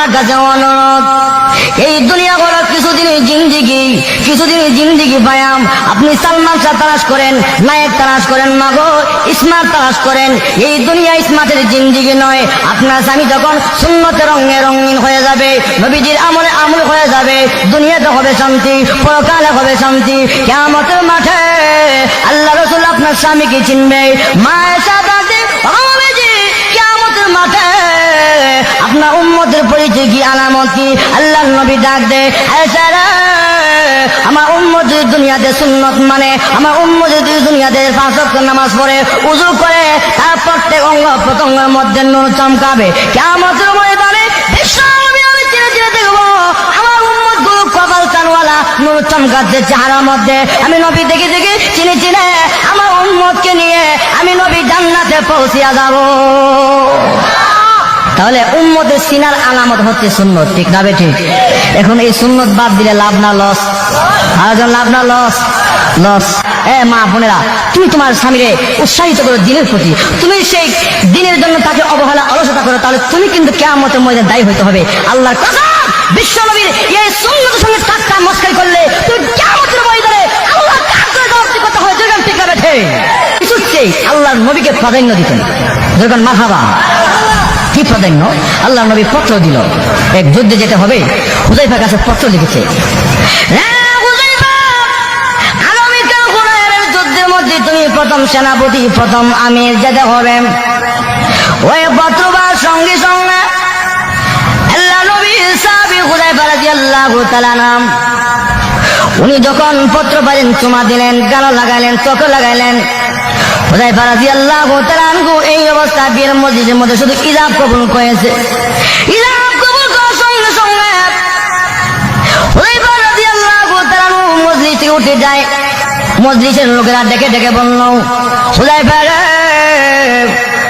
আপনার কাছে অনুরোধ, এই দুনিয়া হলো কিছুদিনের জিন্দিগি পায়াম। আপনি সালমান শাহ তালাশ করেন, নায়ক তালাশ করেন, মাগো স্মার্ট তালাশ করেন, এই দুনিয়া স্মার্টের জিন্দিগি নয়। আপনার স্বামী যখন সুন্নতে রঙে রঙিন হয়ে যাবে, নবীজির আমলে আমল হয়ে যাবে, দুনিয়াতে হবে শান্তি, পরকালে হবে শান্তি। কিয়ামতের মাঠে আল্লাহ রাসূল আপনার স্বামীকে চিনবে। মায়ের সাথে কিয়ামতের মাঠে আপনার উম্মতের পরিচয় কি, আলামত কি? আল্লাহর নবী ডাক দে, আমার উম্মত যদি দুনিয়াতে সুন্নত মানে, আমার উম্মত যদি দুনিয়াতে 5 ওয়াক্ত নামাজ পড়ে, উযু করে, তার প্রত্যেক অঙ্গ প্রত্যঙ্গের মধ্যে নূর চমকাবে। কিয়ামতের ময়দানে বিশ্বনবী আমি চিনে চিনে দেখবো আমার উম্মত গুলো কপাল চানওয়ালা, নূর চমকাচ্ছে চেহারার মধ্যে। আমি নবী দেখে দেখে চিনে চিনে আমার উম্মতকে নিয়ে আমি নবী জান্নাতে পৌঁছিয়া যাব। তাহলে উম্মতের সিনার আলামত হচ্ছে সুন্নত, ঠিক না বেঠিক? এখন এই সুন্নত বাদ দিলে লাভ না লস? আয়োজন লাভ না লস? লস। মা বোনেরা, তুমি তোমার স্বামীরে উৎসাহিত করো দিনের প্রতি, তুমি সেই দিনের জন্য তাকে অবহেলা অলসতা করো, তাহলে তুমি কিন্তু কিয়ামতের ময়দানে দায়ী হইতে হবে। আল্লাহর কসম, বিশ্বনবীর এই সুন্নতের সঙ্গে ঠাট্টা মস্কারি করলে তুমি কিয়ামতের ময়দানে আল্লাহর কাছে জবাবদিহি করতে হবে। যেরকম ঠিক না বেঠিক? কিছু চেয়ে আল্লাহর নবীকে প্রাধান্য দিতেন। যেরকম মারহাবা, কি প্রাধান্য? আল্লাহ নবী পত্র দিল, এক যুদ্ধে যেতে হবে, হুযায়ফার কাছে পত্র লিখেছে, যুদ্ধের মধ্যে তুমি প্রথম সেনাপতি, প্রথম আমির যেতে হবে। ওই পত্র পাওয়ার সঙ্গে সঙ্গে আল্লাহ নবী সাহাবী হুযায়ফা রাদিয়াল্লাহু তাআলা নাম, উনি যখন পত্র পাইলেন চুমা দিলেন, গালে লাগাইলেন, চোখে লাগাইলেন। হুযায়ফা রাদিয়াল্লাহু তাআলা আনহু এই অবস্থা বিয়ের মসজিদের মধ্যে শুধু ইজাব কবুল করেছে। ইজাব কবুল করার সঙ্গে সঙ্গে হুযায়ফা রাদিয়াল্লাহু তাআলা মসজিদ থেকে উঠে যায়। মসজিদের লোকেরা ডেকে ডেকে বলল, হুযায়ফা রে,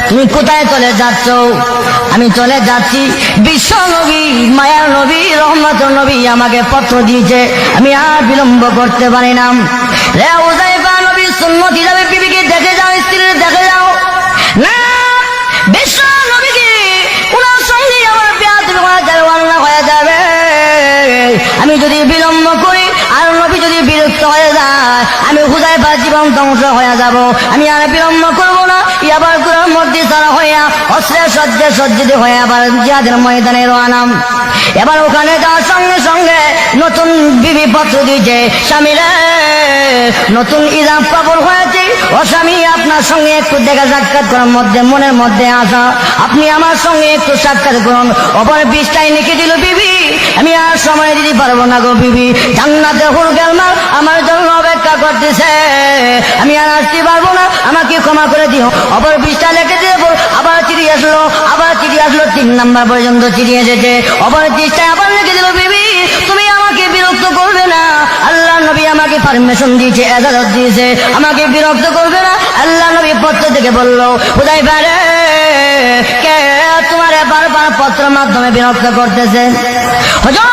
তুমি কোথায় চলে যাচ্ছ? আমি চলে যাচ্ছি, বিশ্ব নবী, মায়ার নবী, রহমতের নবী আমাকে পত্র দিয়েছে, আমি আর বিলম্ব করতে পারি না। রে হুযায়ফা, নবী সুন্নত হিসাবে বিবিকে দেখে যাও, স্ত্রীর দেখে যাও না, বিশ্ব নবীকে ওনার সঙ্গে আমার বেয়াদবি হয়ে যাবে। আমি যদি বিলম্ব করি আর নবী যদি বিরক্ত হয়ে যায়, আমি হুযায়ফা জীবন ধ্বংস হয়ে যাব। আমি আর বিলম্ব করবো না। আবার কুরআন মধ্যে তারা হইয়া অস্ত্রে সজ্জে সজ্জিত হয়ে আবার জিহাদের ময়দানে রওনা। এবার ওখানে যাওয়ার সঙ্গে সঙ্গে নতুন বিবি পত্র দিয়েছে, স্বামীরা নতুন ইজাব কবুল হয়েছে, ও স্বামী আপনার সঙ্গে একটু দেখা সাক্ষাৎ করার মধ্যে মনের মধ্যে আসা, আপনি আমার সঙ্গে একটু সাক্ষাৎ করুন। অপর পৃষ্ঠায় লিখে দিল, বিবি আমি আর সময় দিতে পারবো না গো বিবি, জান্নাতে হুরগাল মাল আমার জন্য অপেক্ষা করতেছে, আমি আর আসতে পারবো না, আমাকে ক্ষমা করে দিও। অপর পৃষ্ঠা লিখে দিয়ে আবার চিঠি আসলো, 3 নাম্বার পর্যন্ত চিঠি এসেছে। অপর পৃষ্ঠায় আবার লিখে দিল, বিবি তুমি আমাকে বিরক্ত করবে না, আল্লাহ নবী আমাকে পারমিশন দিয়েছে, এজাজত দিয়েছে, আমাকে বিরক্ত করবে না। আল্লাহ নবী পত্র থেকে বলল, হুযায়ফা রে, কে তোমার বারবার পত্রের মাধ্যমে বিরক্ত করতেছে? হুজুর,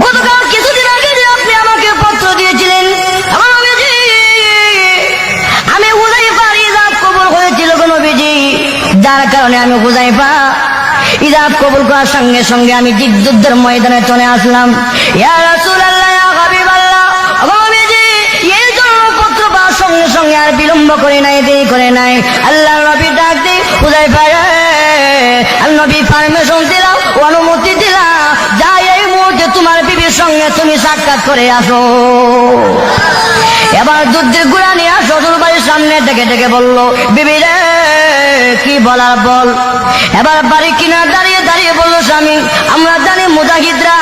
গতকাল কিছুদিন আগে যে আপনি আমাকে পত্র দিয়েছিলেন, আমি হুযায়ফার ইজাব কবুল হয়েছিল গো নবীজি, যার কারণে আমি হুযায়ফা ইজাব কবুল করার সঙ্গে সঙ্গে আমি যুদ্ধের ময়দানে চলে আসলাম। ইয়া রাসূলুল্লাহ, ইয়া হাবিবাল্লাহ, নবীজি এই জন্য পত্র পাওয়ার সঙ্গে সঙ্গে আর বিলম্ব করে নাই, দেরি করে নাই। আল্লাহর নবী ডাক দিয়ে, হুযায়ফা রে, আল্লাহ নবী পারমিশন দিলাম, অনুমতি দিলাম, যাই এই মুহূর্তে তোমার বিবির সঙ্গে তুমি সাক্ষাৎ করে আসো। এবার যুদ্ধের গুড়া নিয়ে শ্বশুর বাড়ির সামনে ডেকে ডেকে বলল, বিবি রে কি বলার বল। এবার বাড়ি কিনার দাঁড়িয়ে দাঁড়িয়ে বলল, স্বামী আমরা জানি মুজাহিদরা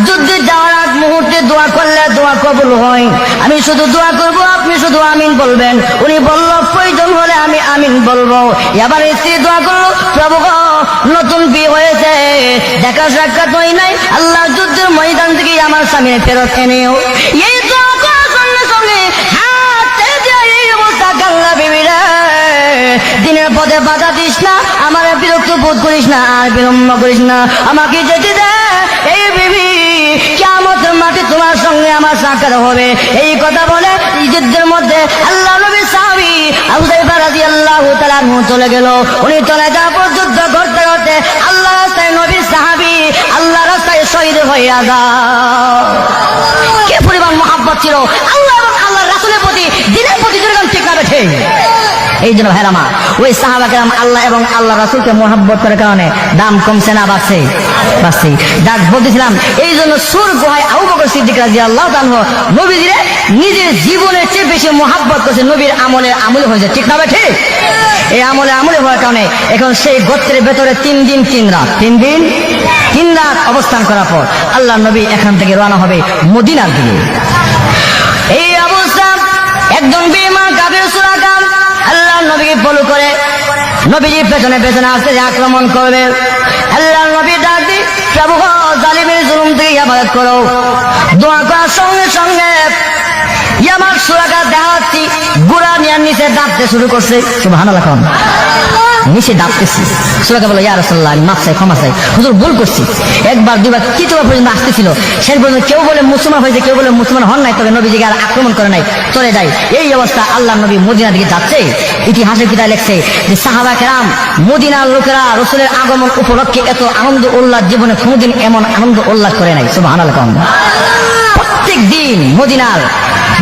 যুদ্ধে যাওয়ার আগ মুহূর্তে দোয়া করলে দোয়া কবুল হয়, আমি শুধু দোয়া করব, আপনি শুধু আমিন বলবেন। উনি বলল, প্রয়োজন হলে আমি আমিন বলবো। এবার স্ত্রী দোয়া করলো, প্রভু নতুন বিয়ে হয়েছে, দেখা সাক্ষাৎ হয় নাই, আল্লাহ যুদ্ধের ময়দান থেকে আমার স্বামী ফেরত এনেও। এই দোয়া করার সঙ্গে সঙ্গে দিনের পথে বাধা দিস না, আমার বিরক্ত বোধ করিস না, আর বিলম্ব করিস না, আমাকে যেতে দে। এই বিবি কিয়ামতের মাঠে তোমার সঙ্গে আমার সাক্ষাৎ হবে। এই কথা বলে যুদ্ধের মধ্যে আল্লাহ নবী সাহাবী হুযায়ফা রাদিয়াল্লাহু তাআলা চলে গেল। উনি চলে যাওয়ার পর যুদ্ধ করতে করতে আল্লাহ রাস্তায় নবী শহীদ হইয়া যাও। কে পরিমাণ মহাব্বত ছিল আল্লাহ এবং আল্লাহ রাসূলের প্রতি, দিনের প্রতি, যেরকম ঠিক না বেঠে। এই জন্য ভাইরা আমার, ওই সাহাবা কেরাম আল্লাহ এবং আল্লাহ রাসূলকে মহব্বত করার কারণে দাম কমছে না বাড়ছে? বাড়ছে। ডাক বলতেছিলাম, এই জন্য সুর গুহায় আবু বকর সিদ্দিক রাদিয়াল্লাহু তাআলা নবীজিরে নিজের জীবনের চেয়ে বেশি মহব্বত করছে, নবীর আমলে হয়েছে, ঠিক না বেঠে? এই আমলে হওয়ার কারণে এখন সেই গোত্রের ভেতরে 3 দিন 3 রাত, 3 দিন 3 রাত অবস্থান করার পর আল্লাহ নবী এখান থেকে রওনা হবে মদিনার দিকে। এই অবস্থা একজন বেঈমান কাফির সুরাকা আল্লাহ নবীকে ফলো করে নবীজির পেছনে পেছনে আসতে আক্রমণ করবে। আল্লাহ নবী ডাক দি, প্রভু গো, জালিমের জুলুম থেকে ইবাদত করো। দোয়া করার সঙ্গে সঙ্গে ইয়ামার সুরাকা দেখাচ্ছি গুড়া নিয়ে নিচে ডাকতে শুরু করছে। সুবহানাল্লাহ, নিচে ডাকতেছি। সুরাকা বলে, ইয়া রাসূলুল্লাহ, আমি মাফ চাই, ক্ষমা চাই, হুজুর ভুল করছি। একবার দুবার তৃতীয়বার পর্যন্ত আসতেছিল। শেষ পর্যন্ত কেউ বলে মুসলমান হয়েছে, কেউ বলে মুসলমান হন নাই, তবে নবীজিকে আর আক্রমণ করে নাই, চলে যায়। এই অবস্থা আল্লাহ নবী মদিনার দিকে যাচ্ছে। ইতিহাসের কিতাবে লেখছে যে সাহাবা কেরাম মদিনার লোকেরা রাসূলের আগমন উপলক্ষে এত আনন্দ উল্লাস জীবনে কোনোদিন এমন আনন্দ উল্লাস করে নাই। সুবহানাল্লাহ। প্রত্যেক দিন মদিনার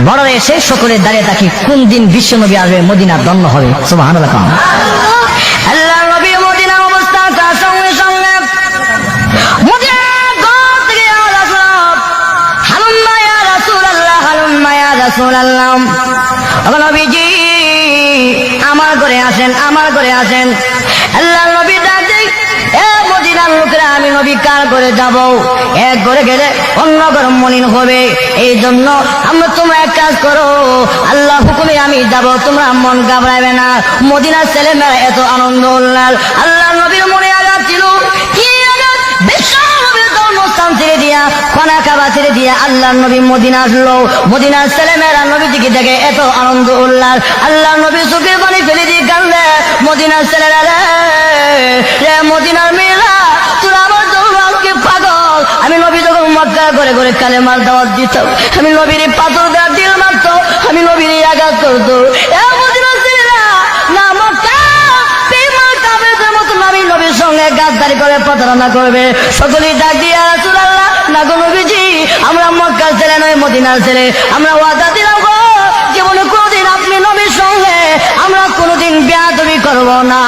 বর্ডারে এসে সকলে দাঁড়িয়ে থাকি, কোন দিন বিশ্ব নবী আসবে, মদিনা ধন্য হবে। সুবহানাল্লাহ। আল্লাহ নবী মদিনা অবস্থা তার সঙ্গে সঙ্গে মদিনার ঘর থেকে আওয়াজ হলো, হালুম্মা ইয়া রাসূলুল্লাহ, হালুম্মা ইয়া রাসূলুল্লাহ। ও নবীজি, আমার ঘরে আসেন, আমার ঘরে আসেন। আল্লাহ নবী ডাক দেয়, এ মদিনার লোকেরা, আমি নবী কার ঘরে যাব? এক ঘরে গেলে অন্য ঘর মলিন হবে, এই জন্য তোমরা এক কাজ করো, আল্লাহ হুকুমে আমি যাব, তোমরা মন ঘাবড়াবে না। মদিনার ছেলে মেয়েরা এত আনন্দ উল্লাস। আল্লাহ নবীর মনে আঘাত ছিল, কি আঘাত? বিশ্ব নবীর জন্মস্থান ছেড়ে দিয়া, খানা কাবা ছেড়ে দিয়া আল্লাহ নবী মদিনা আসলো। মদিনার ছেলে মেয়েরা নবীজিকে দেখে এত আনন্দ উল্লাস। আল্লাহ নবী চোখের পানি ফেলে দিয়ে কাঁদলে, মদিনার ছেলেরা রে, মদিনার মেয়েরা, তোরা আমার জন্য আজকে পাগল। আমি নবী যখন মক্কা করে করে কালেমার দাওয়াত দিতাম, আমি নবীর পাথর গাছ দিল মারতো, আমি নবীর আঘাত করতো। মদিনার ছেলেরা না মক্কা বেঈমান কাফেরদের মতো আমি নবীর সঙ্গে গাদ্দারি করে প্রতারণা করবে। সকলেই ডাক দিয়া, রাসূলুল্লাহ, না গো নবীজি, আমরা মক্কার ছেলে নয়, মদিনার ছেলে। আমরা ওয়াদা দিলাম গো, জীবনে কোনোদিন আপনি নবীর সঙ্গে আমরা কোনোদিন বেয়াদবি করব না।